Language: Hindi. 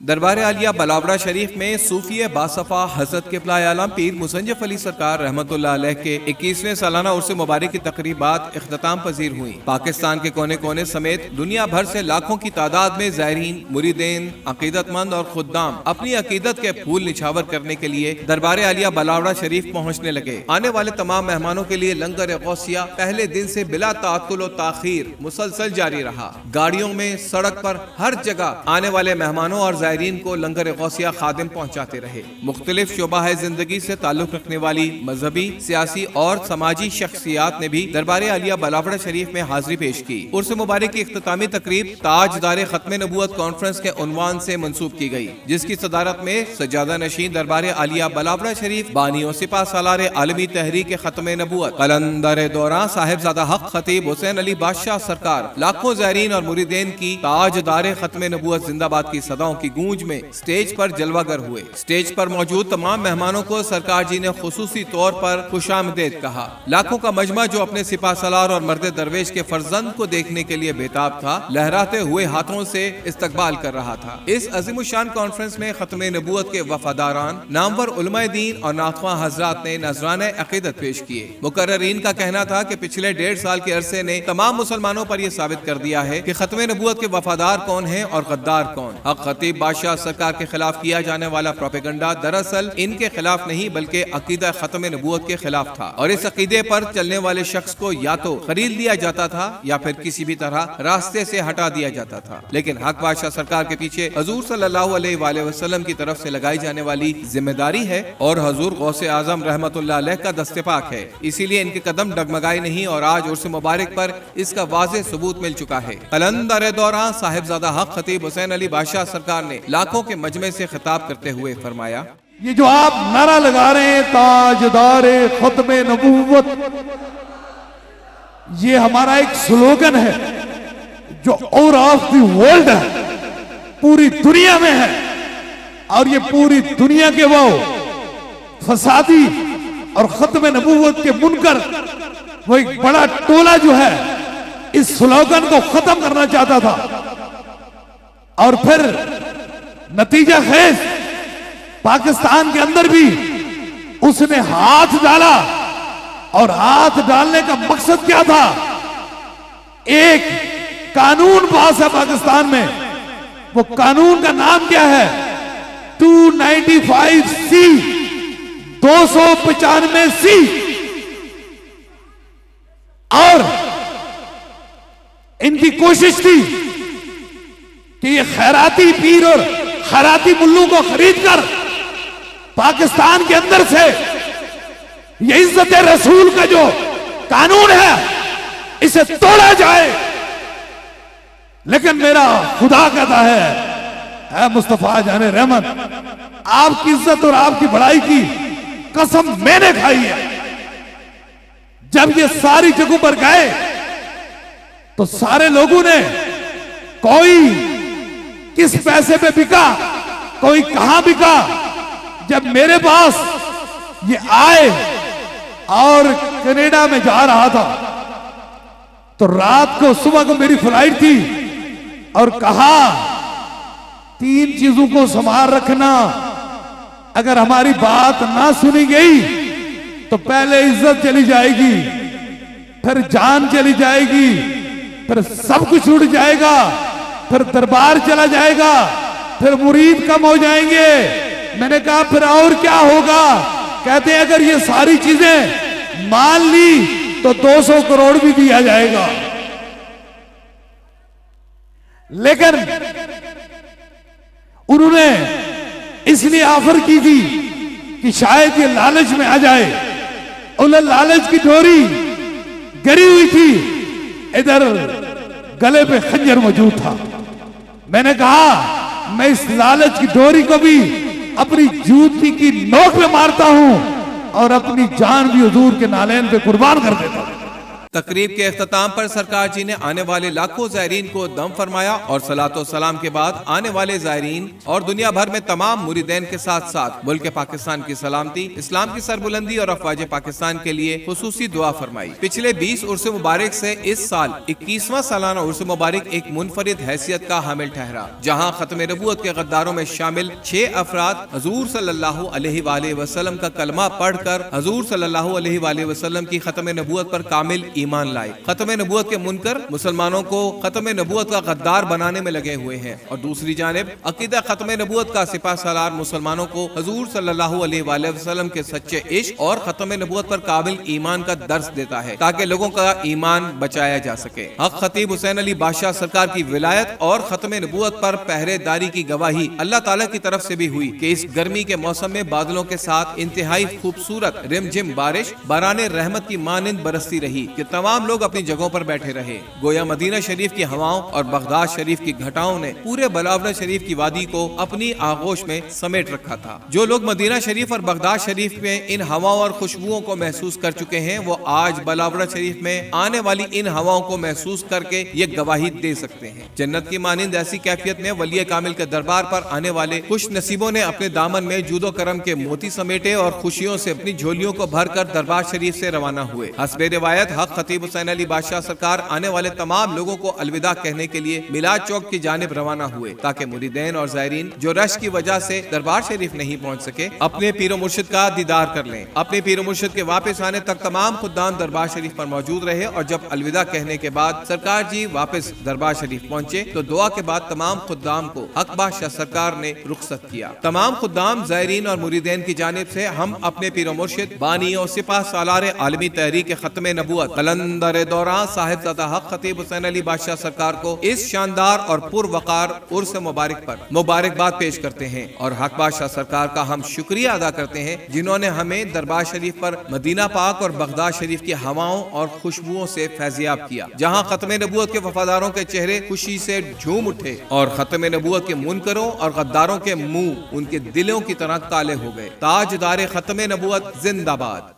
दरबार आलिया बलावड़ा शरीफ में सूफी बासफा हजरत क़िबला आलम पीर मुसंजफ अली सरकार रहमतुल्लाह अलैह के 21वें सालाना उर्स मुबारक की तकरीबात इख्तिताम पजीर हुई। पाकिस्तान के कोने कोने समेत दुनिया भर से लाखों की तादाद में ज़ायरीन, मुरीदेन, अकीदतमंद और खुद्दाम अपनी अकीदत के फूल निछावर करने के लिए दरबार आलिया बलावड़ा शरीफ पहुँचने लगे। आने वाले तमाम मेहमानों के लिए लंगर गौसिया पहले दिन से बिला ताअत्तुल व ताखीर मुसलसल जारी रहा। गाड़ियों में, सड़क पर, हर जगह आने वाले मेहमानों और ज़ायरीन को लंगर गौसिया खादिम पहुंचाते रहे। मुख्तलिफ शोबा जिंदगी से ताल्लुक रखने वाली मजहबी, सियासी और समाजी शख्सियात ने भी दरबार आलिया बलावड़ा शरीफ में हाजिरी पेश की। उर्स मुबारक की इख्तितामी तकरीब ताजदार खत्म नबूवत कॉन्फ्रेंस के उन्वान से मंसूब की गई, जिसकी सदारत में सजादा नशीन दरबार आलिया बलावड़ा शरीफ बानियों सिपा सालार आलमी तहरीक खत्म नबूवत कलंदर दौरान साहिबजादा हक खतीब हुसैन अली बादशाह सरकार लाखों ज़ायरीन और मुरीदेन की ताजदार खत्म नबूवत जिंदाबाद की सदाओं की गूंज में स्टेज पर जलवागर हुए। स्टेज पर मौजूद तमाम मेहमानों को सरकार जी ने खुसूसी तौर पर खुशामदीद कहा। लाखों का मजमा जो अपने सिपा सलार और मर्द दरवेश के फर्जंद को देखने के लिए बेताब था, लहराते हुए हाथों से इस्तकबाल कर रहा था। इस अजीमुशान कॉन्फ्रेंस में खत्म नबूवत के वफादारान, नामवर उलमाए दीन और नाखवा हजरात ने नजराने अकीदत पेश किए। मुकर्ररीन का कहना था कि पिछले 1.5 साल के अरसे ने तमाम मुसलमानों पर यह साबित कर दिया है कि खत्म नबूवत के वफादार कौन है और गद्दार कौन। हक खतीब बादशाह सरकार के खिलाफ किया जाने वाला प्रोपेगेंडा दरअसल इनके खिलाफ नहीं बल्कि अकीदा खत्म नबूवत के खिलाफ था, और इस अकीदे पर चलने वाले शख्स को या तो खरीद लिया जाता था या फिर किसी भी तरह रास्ते से हटा दिया जाता था। लेकिन हक बादशाह सरकार के पीछे हजूर सल्लल्लाहु अलैहि वसल्लम की तरफ से लगाई जाने वाली जिम्मेदारी है और हजूर गौसे आजम रहमतुल्लाह अलैह का दस्तपाक है, इसीलिए इनके कदम डगमगाए नहीं और आज उर्स मुबारक पर इसका वाज़ेह सबूत मिल चुका है। कलंदर दौरान साहिबजादा हक खतीब हुसैन अली बादशाह सरकार ने लाखों के मजमे से खिताब करते हुए फरमाया, ये जो आप नारा लगा रहे हैं ताजदार खत्म नबूवत, ये हमारा एक स्लोगन है जो ऑल ऑफ द वर्ल्ड है, पूरी दुनिया में है। और ये पूरी दुनिया के वो फसादी और खत्म नबूवत के मुनकर वो एक बड़ा टोला जो है इस स्लोगन को खत्म करना चाहता था, और फिर नतीजा खेज पाकिस्तान के अंदर भी उसने हाथ डाला। और हाथ डालने का मकसद क्या था? एक कानून पास है पाकिस्तान में, वो कानून का नाम क्या है? 295C, 295C। और इनकी कोशिश थी कि ये खैराती पीर और खैराती मुल्लों को खरीद कर पाकिस्तान के अंदर से ये इज्जत रसूल का जो कानून है इसे तोड़ा जाए। लेकिन मेरा खुदा कहता है मुस्तफा जाने रहमत, आपकी इज्जत और आपकी बड़ाई की कसम मैंने खाई है। जब ये सारी जगहों पर गए तो सारे लोगों ने, कोई किस पैसे पे बिका, कोई कहां बिका। जब मेरे पास ये आए और कनाडा में जा रहा था तो रात को, सुबह को मेरी फ्लाइट थी, और कहा 3 चीजों को संभाल रखना, अगर हमारी बात ना सुनी गई तो पहले इज्जत चली जाएगी, फिर जान चली जाएगी, फिर सब कुछ उड़ जाएगा, फिर दरबार चला जाएगा, फिर मुरीद कम हो जाएंगे। मैंने कहा फिर और क्या होगा? कहते हैं अगर ये सारी चीजें मान ली तो 200 करोड़ भी दिया जाएगा। लेकिन उन्होंने इसलिए ऑफर की थी कि शायद ये लालच में आ जाए। उन्हें लालच की डोरी गरी हुई थी, इधर गले पे खंजर मौजूद था। मैंने कहा मैं इस लालच की डोरी को भी अपनी जूती की नोक पे मारता हूं और अपनी जान भी हुजूर के नालैन पे कुर्बान कर देता हूं। तकरीब के इख्तिताम पर सरकार जी ने आने वाले लाखों ज़ायरीन को दम फरमाया और सलातो सलाम के बाद आने वाले ज़ायरीन और दुनिया भर में तमाम मुरीदैन के साथ साथ मुल्क पाकिस्तान की सलामती, इस्लाम की सरबुलंदी और अफवाज पाकिस्तान के लिए खुसूसी दुआ फरमाई। पिछले 20 उर्स मुबारक से इस साल 21वां सालाना उर्स मुबारक एक मुनफरिद हैसियत का हामिल ठहरा, जहाँ खत्म नबूवत के गद्दारों में शामिल 6 अफराद हजूर सल्लल्लाहु अलैहि वसल्लम का कलमा पढ़कर हजूर सल्लल्लाहु अलैहि वसल्लम की खत्म नबूवत पर कामिल ईमान लाए। खत्म नबूवत के मुनकर मुसलमानों को खत्म नबूवत का गद्दार बनाने में लगे हुए हैं और दूसरी जानिब अकीदा खत्म नबूवत का सिपा सालार मुसलमानों को हजूर सल्लल्लाहु अलैहि वसल्लम के सच्चे इश्क और खत्म नबूवत पर काबिल ईमान का दर्स देता है ताकि लोगों का ईमान बचाया जा सके। हक खतीब हुसैन अली बादशाह सरकार की विलायत और खत्म नबूवत पर पहरेदारी की गवाही अल्लाह ताला की तरफ से भी हुई कि इस गर्मी के मौसम में बादलों के साथ इंतहाई खूबसूरत रिमझिम बारिश बराने रहमत की मानिंद बरसती रही कि तमाम लोग अपनी जगहों पर बैठे रहे। गोया मदीना शरीफ की हवाओं और बगदाद शरीफ की घटाओं ने पूरे बलावरा शरीफ की वादी को अपनी आगोश में समेट रखा था। जो लोग मदीना शरीफ और बगदाद शरीफ में इन हवाओं और खुशबुओं को महसूस कर चुके हैं, वो आज बलावरा शरीफ में आने वाली इन हवाओं को महसूस करके ये गवाही दे सकते हैं। जन्नत की मानिंद ऐसी कैफियत में वली कामिल के दरबार पर आने वाले खुश नसीबों ने अपने दामन में जूदो करम के मोती समेटे और खुशियों से अपनी झोलियों को भरकर दरबार शरीफ से रवाना हुए। हस्बे रिवायत हक खतीब हुसैन अली बादशाह सरकार आने वाले तमाम लोगों को अलविदा कहने के लिए मिलाद चौक की जानिब रवाना हुए ताकि मुरीदैन और ज़ायरीन जो रश की वजह से दरबार शरीफ नहीं पहुंच सके अपने पीरो मुर्शिद का दीदार कर लें। अपने पीरो मुर्शिद के वापस आने तक तमाम खुद्दाम दरबार शरीफ पर मौजूद रहे और जब अलविदा कहने के बाद सरकार जी वापस दरबार शरीफ पहुंचे तो दुआ के बाद तमाम खुद्दाम को हक बादशाह सरकार ने रुखसत किया। तमाम खुद्दाम, ज़ायरीन और मुरीदैन की जानिब से हम अपने पीरो मुर्शिद बानी और सिपा सालार आलमी तहरीक खत्म नबूवत कलंदर दौरान साहिबजादा हक खतीब हुसैन अली बादशाह सरकार को इस शानदार और पुरवकार उर्स मुबारक पर मुबारकबाद पेश करते हैं और हक बादशाह सरकार का हम शुक्रिया अदा करते हैं जिन्होंने हमें दरबार शरीफ पर मदीना पाक और बगदाद शरीफ की हवाओं और खुशबुओं से फैजियाब किया, जहां खत्म नबूवत के वफादारों के चेहरे खुशी से झूम उठे और खत्म नबूवत के मुनकरों और गद्दारों के मुंह उनके दिलों की तरह काले हो गए। ताजदार खत्म नबूवत जिंदाबाद।